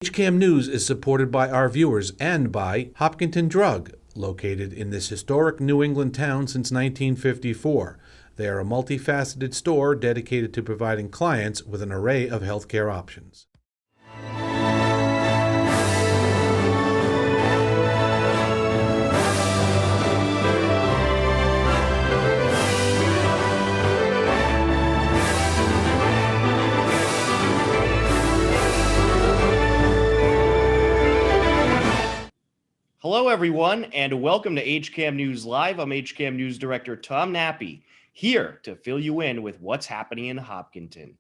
HCAM News is supported by our viewers and by Hopkinton Drug, located in this historic New England town since 1954. They are a multifaceted store dedicated to providing clients with an array of healthcare options. Hello, everyone, and welcome to HCAM News Live. I'm HCAM News Director Tom Nappy, here to fill you in with what's happening in Hopkinton.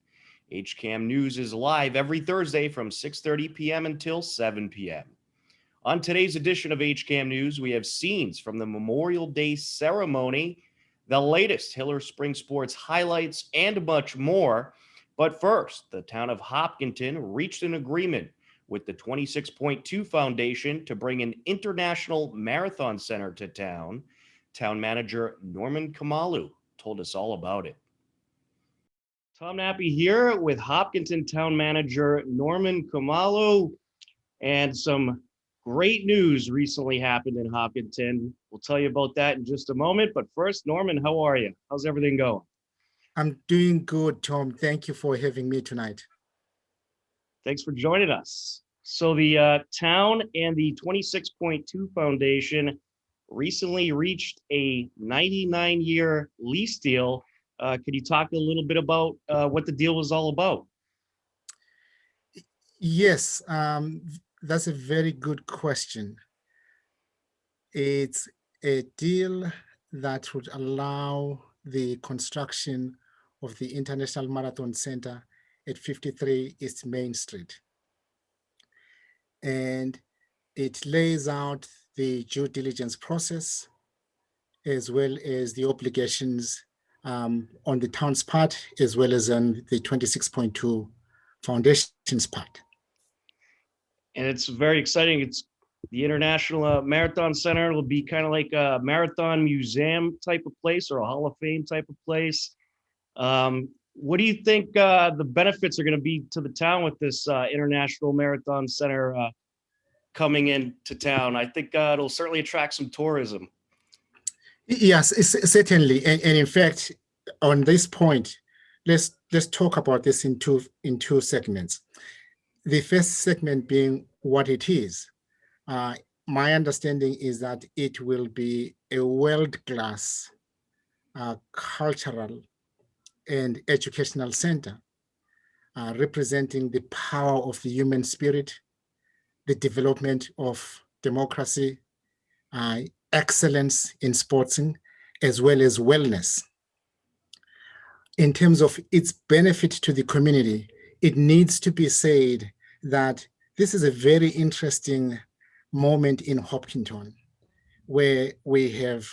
HCAM News is live every Thursday from 6:30 p.m. until 7 p.m. On today's edition of HCAM News, we have scenes from the Memorial Day ceremony, the latest Hiller Spring Sports highlights, and much more. But first, the town of Hopkinton reached an agreement with the 26.2 Foundation to bring an international marathon center to town. Town manager Norman Kamalu told us all about it. Tom Nappy here with Hopkinton Town Manager Norman Kamalu, and some great news recently happened in Hopkinton. We'll tell you about that in just a moment, but first, Norman, how are you? How's everything going? I'm doing good, Tom. Thank you for having me tonight. Thanks for joining us. So the town and the 26.2 Foundation recently reached a 99-year lease deal. Could you talk a little bit about what the deal was all about? Yes, that's a very good question. It's a deal that would allow the construction of the International Marathon Center at 53 East Main Street. And it lays out the due diligence process as well as the obligations on the town's part, as well as on the 26.2 Foundation's part. And it's very exciting. It's the International Marathon Center. Will be kind of like a marathon museum type of place or a Hall of Fame type of place. What do you think the benefits are going to be to the town with this International Marathon Center coming into town? I think it'll certainly attract some tourism. Yes, certainly. And in fact, on this point, let's talk about this in two segments. The first segment being what it is. My understanding is that it will be a world-class cultural and educational center representing the power of the human spirit, the development of democracy, excellence in sportsing, as well as wellness. In terms of its benefit to the community, it needs to be said that this is a very interesting moment in Hopkinton, where we have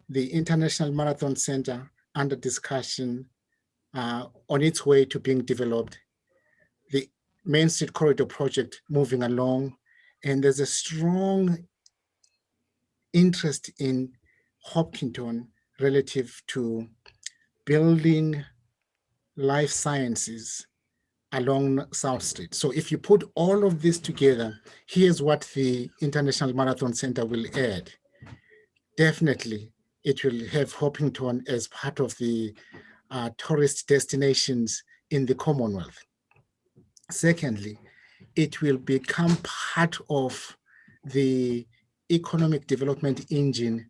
the International Marathon Center under discussion, on its way to being developed, the Main Street Corridor project moving along, and there's a strong interest in Hopkinton relative to building life sciences along South Street. So if you put all of this together, here's what the International Marathon Center will add. Definitely, it will have Hopkinton as part of the tourist destinations in the Commonwealth. Secondly, it will become part of the economic development engine,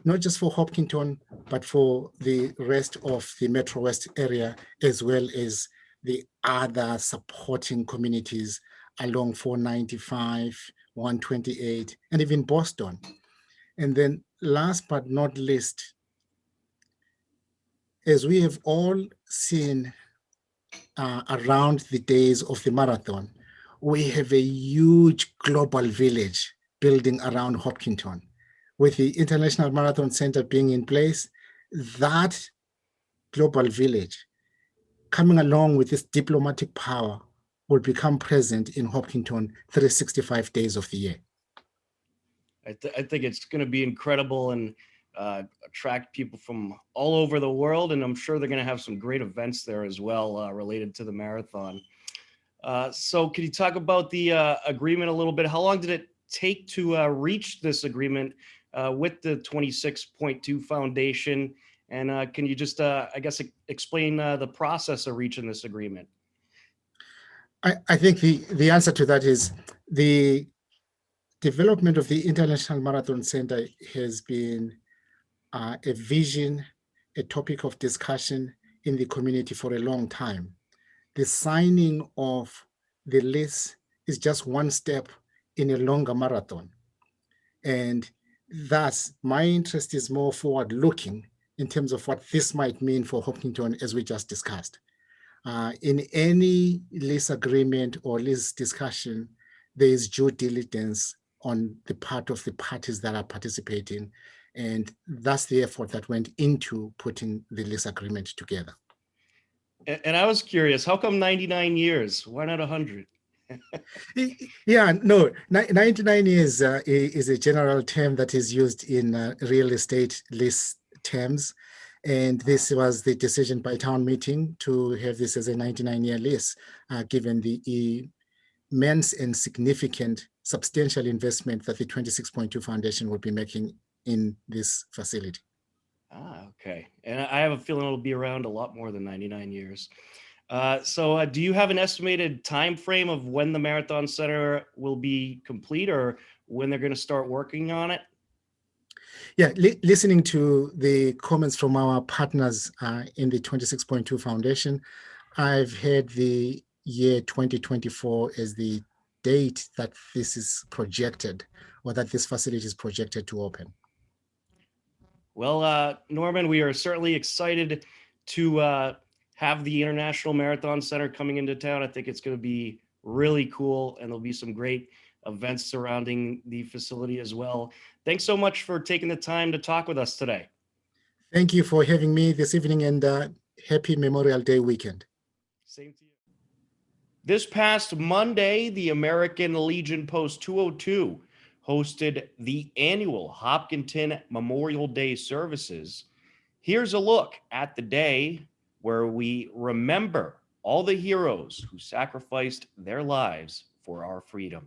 not just for Hopkinton, but for the rest of the Metro West area, as well as the other supporting communities along 495, 128, and even Boston. And then last but not least, as we have all seen around the days of the marathon, we have a huge global village building around Hopkinton. With the International Marathon Center being in place, that global village coming along with this diplomatic power will become present in Hopkinton 365 days of the year. I think it's going to be incredible and attract people from all over the world. And I'm sure they're going to have some great events there as well related to the marathon. So can you talk about the agreement a little bit? How long did it take to reach this agreement with the 26.2 Foundation? And can you just, I guess, explain the process of reaching this agreement? I think the answer to that is the development of the International Marathon Center has been a vision, a topic of discussion in the community for a long time. The signing of the lease is just one step in a longer marathon. And thus, my interest is more forward looking in terms of what this might mean for Hopkinton, as we just discussed. In any lease agreement or lease discussion, there is due diligence on the part of the parties that are participating. And that's the effort that went into putting the lease agreement together. And I was curious, how come 99 years? Why not 100? Yeah, no, 99 years is a general term that is used in real estate lease terms. And this was the decision by town meeting to have this as a 99-year lease, given the immense and significant substantial investment that the 26.2 Foundation will be making in this facility. Okay. And I have a feeling it'll be around a lot more than 99 years. So do you have an estimated time frame of when the Marathon Center will be complete or when they're going to start working on it? Yeah, listening to the comments from our partners in the 26.2 Foundation, I've heard the year 2024 as the date that this is projected, or that this facility is projected to open. Well, Norman, we are certainly excited to have the International Marathon Center coming into town. I think it's going to be really cool, and there'll be some great events surrounding the facility as well. Thanks so much for taking the time to talk with us today. Thank you for having me this evening, and happy Memorial Day weekend. Same to you. This past Monday, the American Legion Post 202 hosted the annual Hopkinton Memorial Day services. Here's a look at the day where we remember all the heroes who sacrificed their lives for our freedom.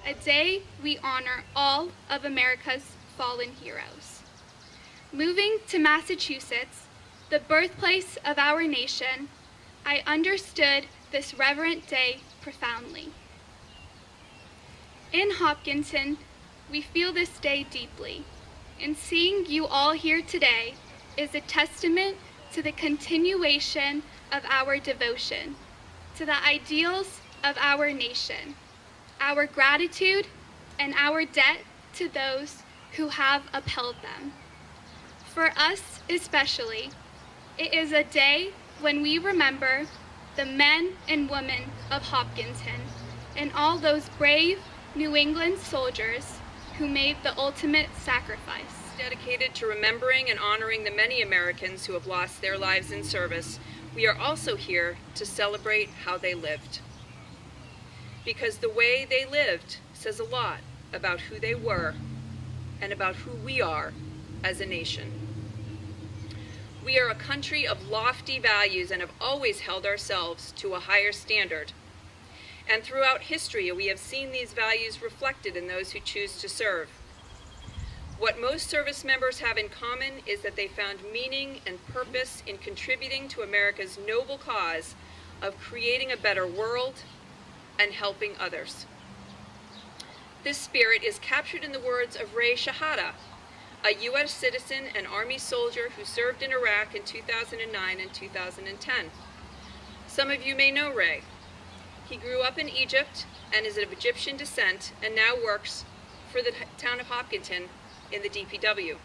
A day we honor all of America's fallen heroes. Moving to Massachusetts, the birthplace of our nation, I understood this reverent day profoundly. In Hopkinton, we feel this day deeply, and seeing you all here today is a testament to the continuation of our devotion, to the ideals of our nation, our gratitude, and our debt to those who have upheld them. For us especially, it is a day when we remember the men and women of Hopkinton and all those brave New England soldiers who made the ultimate sacrifice. Dedicated to remembering and honoring the many Americans who have lost their lives in service, we are also here to celebrate how they lived. Because the way they lived says a lot about who they were and about who we are as a nation. We are a country of lofty values and have always held ourselves to a higher standard. And throughout history, we have seen these values reflected in those who choose to serve. What most service members have in common is that they found meaning and purpose in contributing to America's noble cause of creating a better world and helping others. This spirit is captured in the words of Ray Shahada, a U.S. citizen and Army soldier who served in Iraq in 2009 and 2010. Some of you may know Ray. He grew up in Egypt and is of Egyptian descent and now works for the town of Hopkinton in the DPW.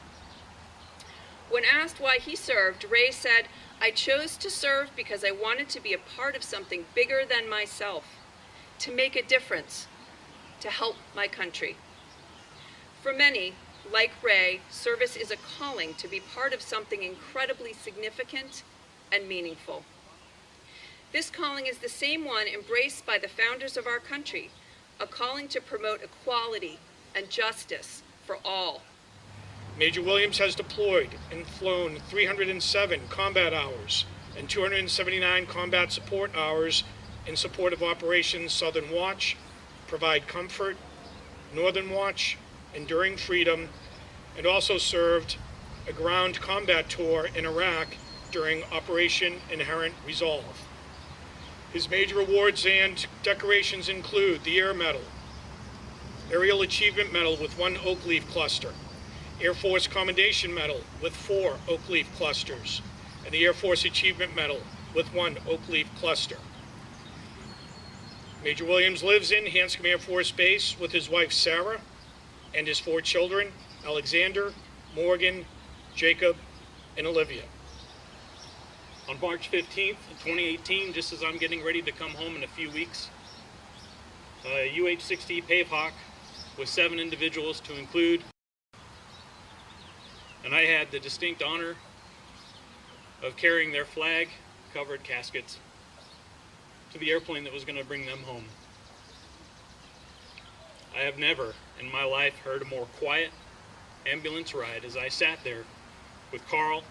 When asked why he served, Ray said, "I chose to serve because I wanted to be a part of something bigger than myself, to make a difference, to help my country." For many, like Ray, service is a calling to be part of something incredibly significant and meaningful. This calling is the same one embraced by the founders of our country, a calling to promote equality and justice for all. Major Williams has deployed and flown 307 combat hours and 279 combat support hours in support of Operations Southern Watch, Provide Comfort, Northern Watch, Enduring Freedom, and also served a ground combat tour in Iraq during Operation Inherent Resolve. His major awards and decorations include the Air Medal, Aerial Achievement Medal with 1 oak leaf cluster, Air Force Commendation Medal with 4 oak leaf clusters, and the Air Force Achievement Medal with 1 oak leaf cluster. Major Williams lives in Hanscom Air Force Base with his wife Sarah and his 4 children, Alexander, Morgan, Jacob, and Olivia. On March 15th, 2018, just as I'm getting ready to come home in a few weeks, a UH-60 Pavehawk with 7 individuals to include, and I had the distinct honor of carrying their flag-covered caskets to the airplane that was going to bring them home. I have never in my life heard a more quiet ambulance ride as I sat there with Carl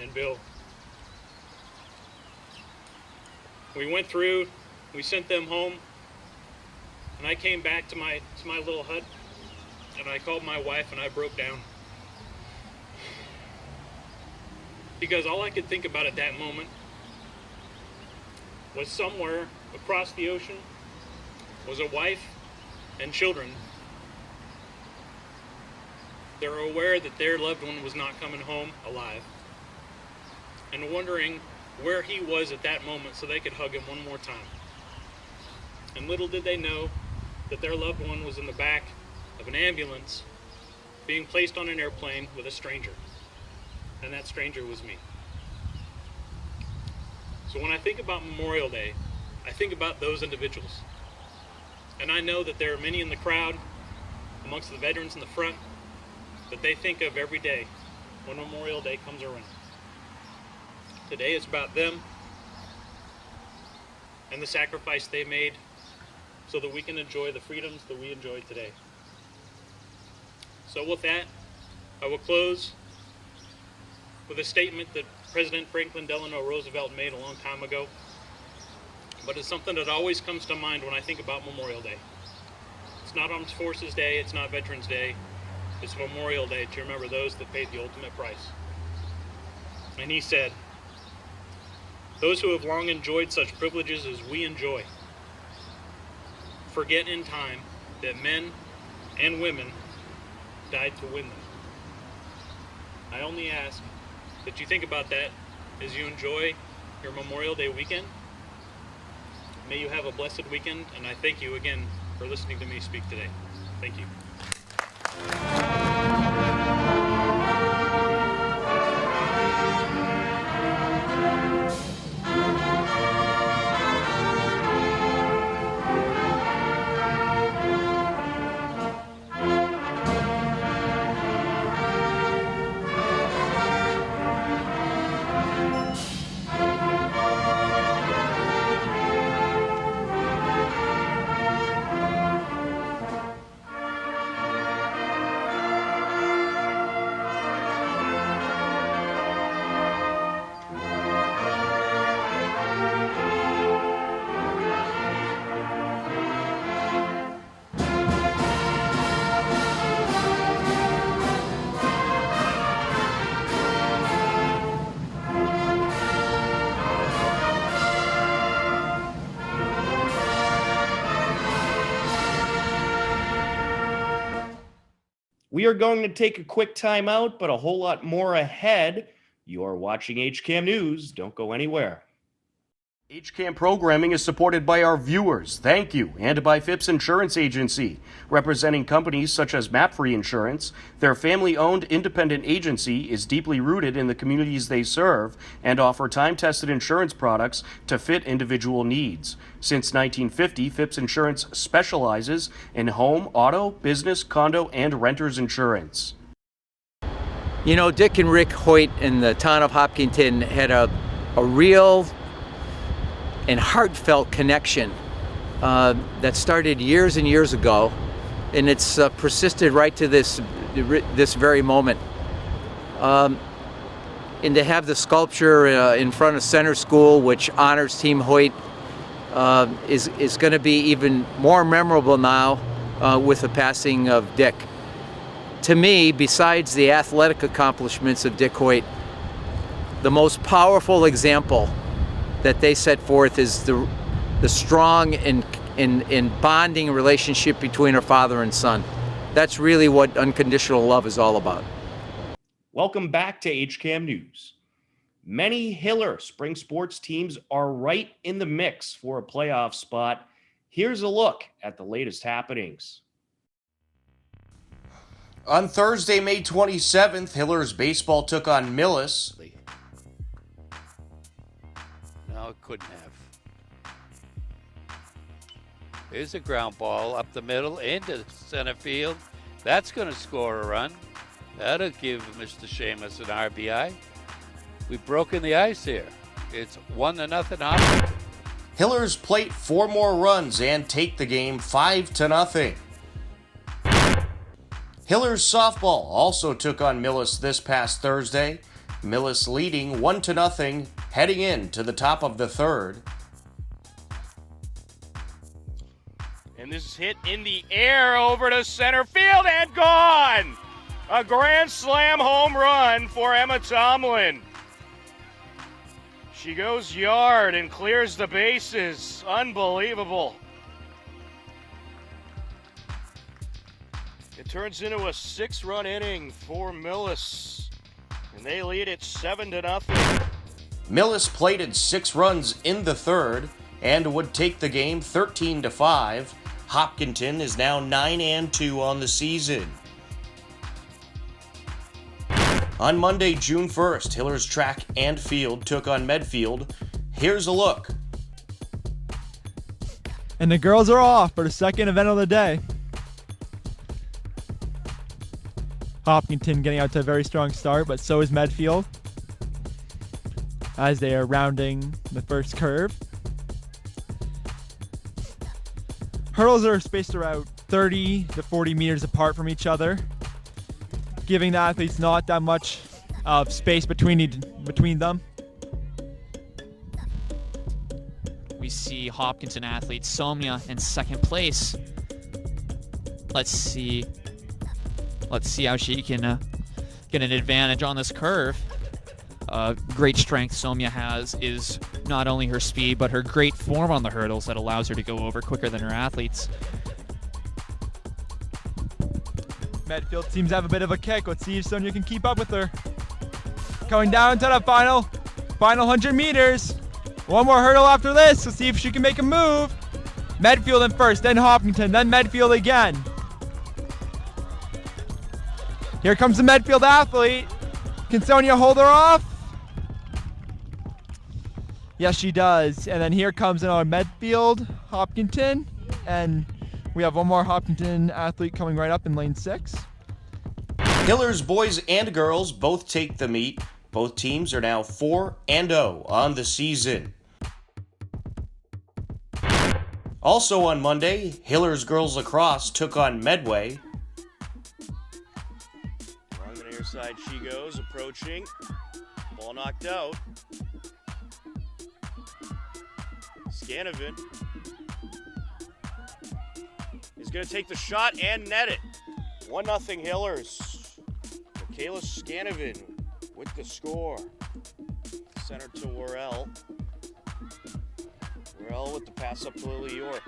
and Bill. We went through, we sent them home, and I came back to my little hut, and I called my wife and I broke down. Because all I could think about at that moment was somewhere across the ocean was a wife and children. They were aware that their loved one was not coming home alive, and wondering where he was at that moment so they could hug him one more time. And little did they know that their loved one was in the back of an ambulance being placed on an airplane with a stranger. And that stranger was me. So when I think about Memorial Day, I think about those individuals. And I know that there are many in the crowd, amongst the veterans in the front, that they think of every day when Memorial Day comes around. Today is about them and the sacrifice they made so that we can enjoy the freedoms that we enjoy today. So with that, I will close with a statement that President Franklin Delano Roosevelt made a long time ago, but it's something that always comes to mind when I think about Memorial Day. It's not Armed Forces Day, it's not Veterans Day, it's Memorial Day to remember those that paid the ultimate price. And he said, "Those who have long enjoyed such privileges as we enjoy forget in time that men and women died to win them." I only ask that you think about that as you enjoy your Memorial Day weekend. May you have a blessed weekend, and I thank you again for listening to me speak today. Thank you. We are going to take a quick time out, but a whole lot more ahead. You are watching HCAM News. Don't go anywhere. HCAM programming is supported by our viewers, thank you, and by Phipps Insurance Agency, representing companies such as MapFree Insurance. Their family-owned independent agency is deeply rooted in the communities they serve and offer time-tested insurance products to fit individual needs. Since 1950, Phipps Insurance specializes in home, auto, business, condo, and renters insurance. You know, Dick and Rick Hoyt in the town of Hopkinton had a real and heartfelt connection that started years and years ago, and it's persisted right to this this very moment. And to have the sculpture in front of Center School, which honors Team Hoyt, is going to be even more memorable now with the passing of Dick. To me, besides the athletic accomplishments of Dick Hoyt, the most powerful example that they set forth is the strong and bonding relationship between a father and son. That's really what unconditional love is all about. Welcome back to HCAM News. Many Hiller spring sports teams are right in the mix for a playoff spot. Here's a look at the latest happenings. On Thursday, May 27th, Hiller's baseball took on Millis. No, it couldn't have. Here's a ground ball up the middle into center field. That's going to score a run. That'll give Mr. Seamus an RBI. We've broken the ice here. It's 1-0 Hopkinton. Hillers plate 4 more runs and take the game 5-0. Hillers softball also took on Millis this past Thursday. Millis leading 1-0 heading into the top of the third. And this is hit in the air over to center field and gone! A grand slam home run for Emma Tomlin. She goes yard and clears the bases. Unbelievable. It turns into a 6-run inning for Millis, and they lead it 7-0. Millis plated 6 runs in the third and would take the game 13-5. Hopkinton is now 9-2 on the season. On Monday, June 1st, Hillers Track and Field took on Medfield. Here's a look. And the girls are off for the second event of the day. Hopkinton getting out to a very strong start, but so is Medfield as they are rounding the first curve. Hurdles are spaced around 30 to 40 meters apart from each other, giving the athletes not that much of space between them. We see Hopkinton athlete Somya in second place. Let's see how she can get an advantage on this curve. Great strength Somya has is not only her speed, but her great form on the hurdles that allows her to go over quicker than her athletes. Medfield seems to have a bit of a kick. Let's see if Sonia can keep up with her. Going down to the final 100 meters. One more hurdle after this. Let's see if she can make a move. Medfield in first, then Hopkinton, then Medfield again. Here comes the Medfield athlete. Can Sonia hold her off? Yes, she does. And then here comes another Medfield, Hopkinton, and we have one more Hopkinton athlete coming right up in lane 6. Hillers boys and girls both take the meet. Both teams are now 4-0 on the season. Also on Monday, Hillers girls lacrosse took on Medway. On the near side she goes, approaching. Ball knocked out. Scanovan is going to take the shot and net it. 1-0 Hillers. Michaela Scanovan with the score. Center to Worrell. Worrell with the pass up to Lily York.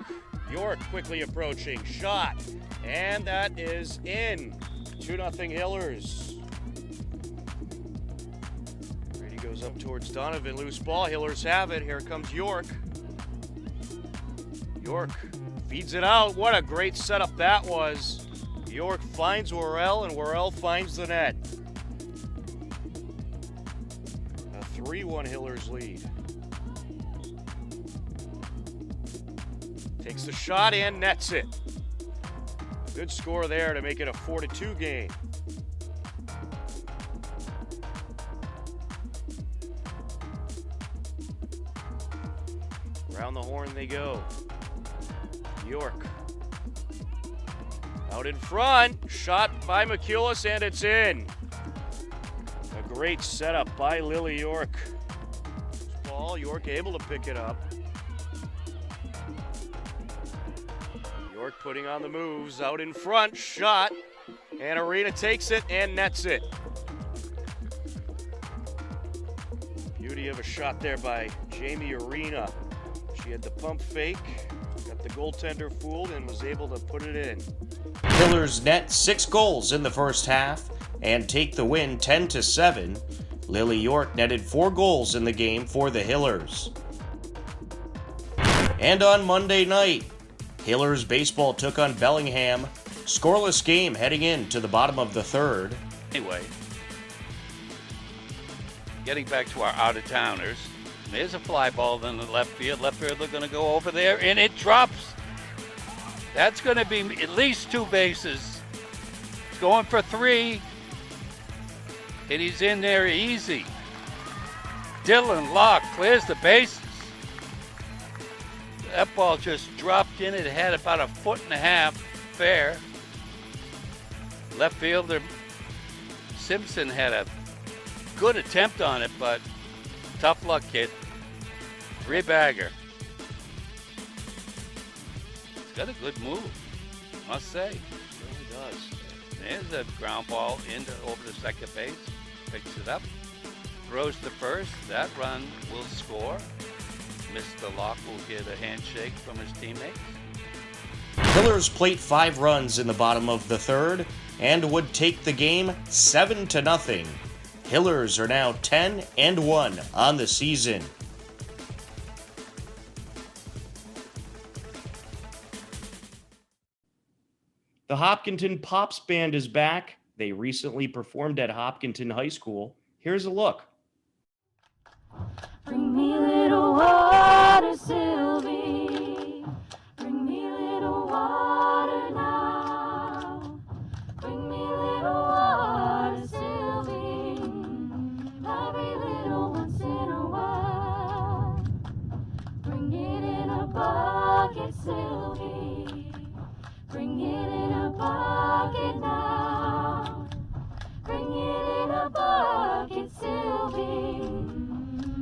York quickly approaching. Shot. And that is in. 2-0 Hillers. Brady goes up towards Donovan. Loose ball. Hillers have it. Here comes York. York feeds it out. What a great setup that was. York finds Worrell, and Worrell finds the net. A 3-1 Hillers lead. Takes the shot and nets it. Good score there to make it a 4-2 game. Around the horn they go. York. Out in front, shot by McCullis, and it's in. A great setup by Lily York. Ball, York able to pick it up. York putting on the moves, out in front, shot, and Arena takes it and nets it. Beauty of a shot there by Jamie Arena. She had the pump fake, got the goaltender fooled, and was able to put it in. Hillers net 6 goals in the first half and take the win 10-7. Lily York netted 4 goals in the game for the Hillers. And on Monday night, Hillers baseball took on Bellingham. Scoreless game heading into the bottom of the third. Anyway, getting back to our out-of-towners, there's a fly ball in the left field. Left field, they're going to go over there, and it drops. That's going to be at least 2 bases. It's going for 3, and he's in there easy. Dylan Locke clears the bases. That ball just dropped in. It had about 1.5 feet fair. Left fielder Simpson had a good attempt on it, but tough luck, kid. 3-bagger. He's got a good move, must say. It really does. There's a ground ball over to second base. Picks it up. Throws to first. That run will score. Mr. Locke will get a handshake from his teammates. Hillers plate 5 runs in the bottom of the third and would take the game 7-0. Hillers are now 10-1 on the season. The Hopkinton Pops Band is back. They recently performed at Hopkinton High School. Here's a look. Bring me little water, Sylvie. Bring me little water now. Bring me little water, Sylvie. Every little once in a while. Bring it in a bucket, Sylvie. Bring it in a bucket now. Bring it in a bucket, Sylvie.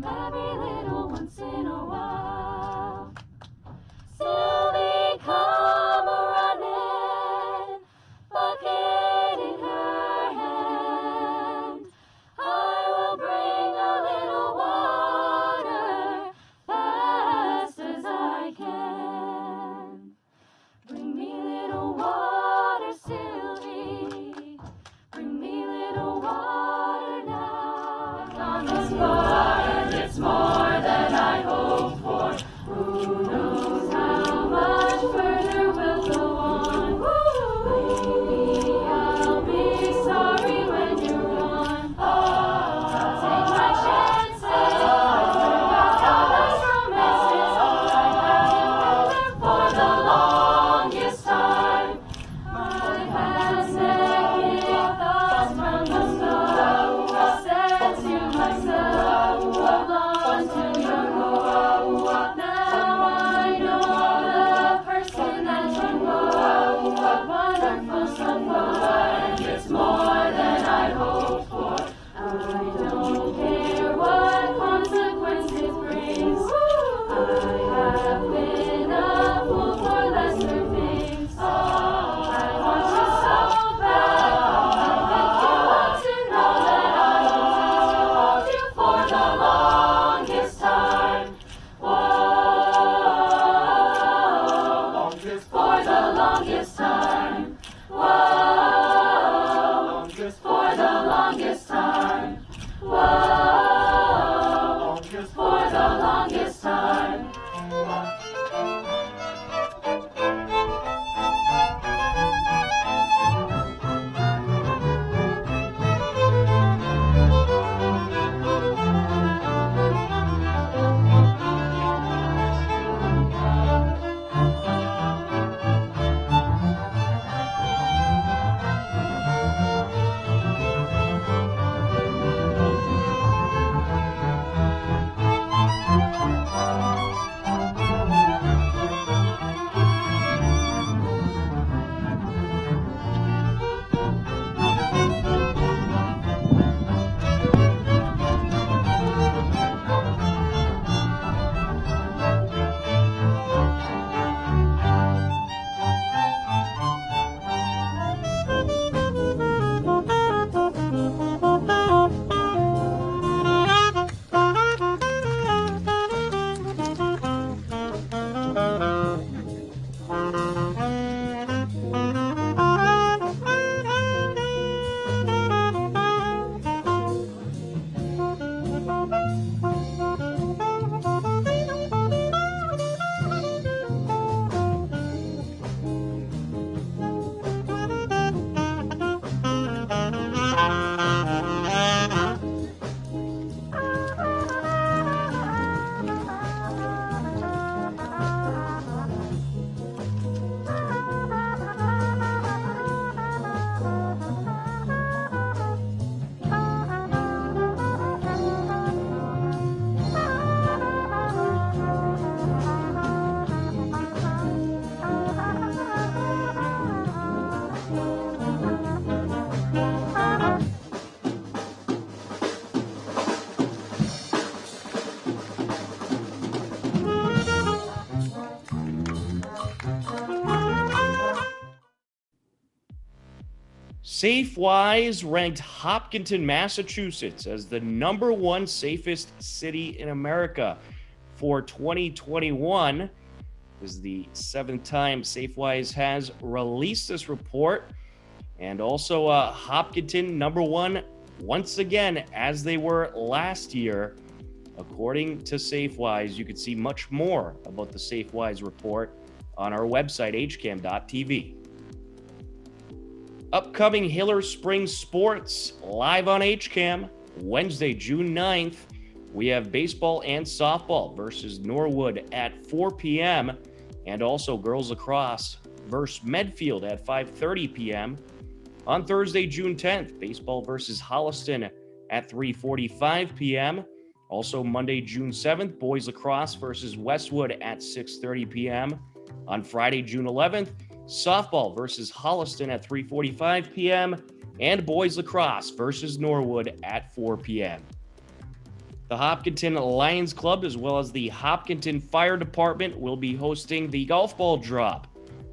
Every little once in a while. Sylvie, come running, bucket in her hand. I will bring a little water fast as I can. SafeWise ranked Hopkinton, Massachusetts as the #1 safest city in America for 2021. This is the 7th time SafeWise has released this report. And also Hopkinton #1 once again, as they were last year. According to SafeWise, you can see much more about the SafeWise report on our website, hcam.tv. Upcoming Hiller Springs sports live on HCAM. Wednesday, June 9th, we have baseball and softball versus Norwood at 4 p.m. and also girls lacrosse versus Medfield at 5:30 p.m. On Thursday, June 10th, baseball versus Holliston at 3:45 p.m. Also Monday, June 7th, boys lacrosse versus Westwood at 6:30 p.m. On Friday, June 11th, softball versus Holliston at 3:45 p.m. and boys lacrosse versus Norwood at 4 p.m. The Hopkinton Lions Club, as well as the Hopkinton Fire Department, will be hosting the golf ball drop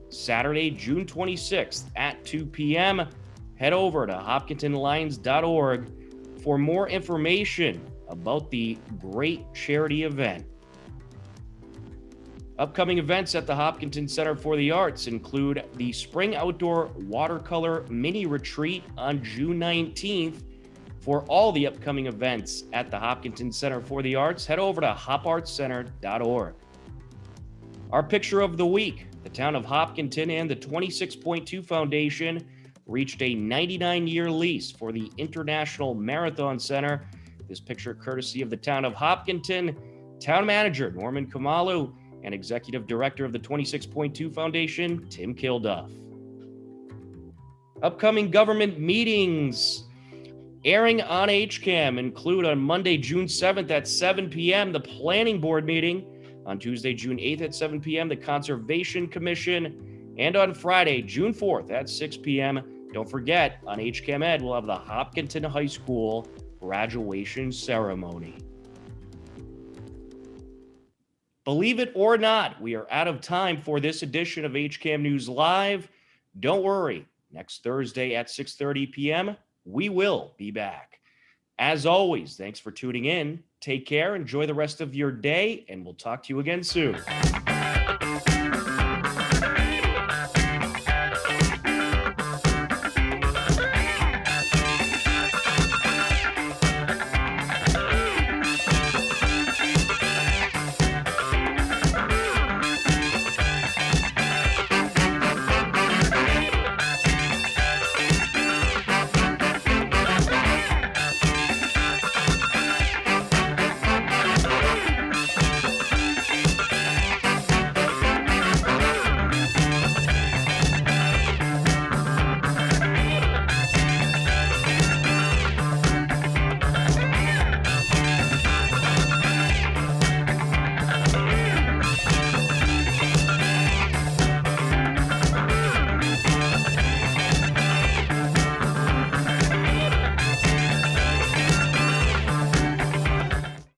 Saturday, June 26th at 2 p.m. Head over to hopkintonlions.org for more information about the great charity event. Upcoming events at the Hopkinton Center for the Arts include the Spring Outdoor Watercolor Mini Retreat on June 19th. For all the upcoming events at the Hopkinton Center for the Arts, head over to hopartscenter.org. Our picture of the week: the town of Hopkinton and the 26.2 Foundation reached a 99-year lease for the International Marathon Center. This picture courtesy of the town of Hopkinton, town manager Norman Kamalu, and executive director of the 26.2 Foundation, Tim Kilduff. Upcoming government meetings airing on HCAM include on Monday, June 7th at 7 p.m., the Planning Board meeting. On Tuesday, June 8th at 7 p.m., the Conservation Commission. And on Friday, June 4th at 6 p.m., don't forget, on HCAM Ed, we'll have the Hopkinton High School graduation ceremony. Believe it or not, we are out of time for this edition of HCAM News Live. Don't worry, next Thursday at 6:30 p.m., we will be back. As always, thanks for tuning in. Take care, enjoy the rest of your day, and we'll talk to you again soon.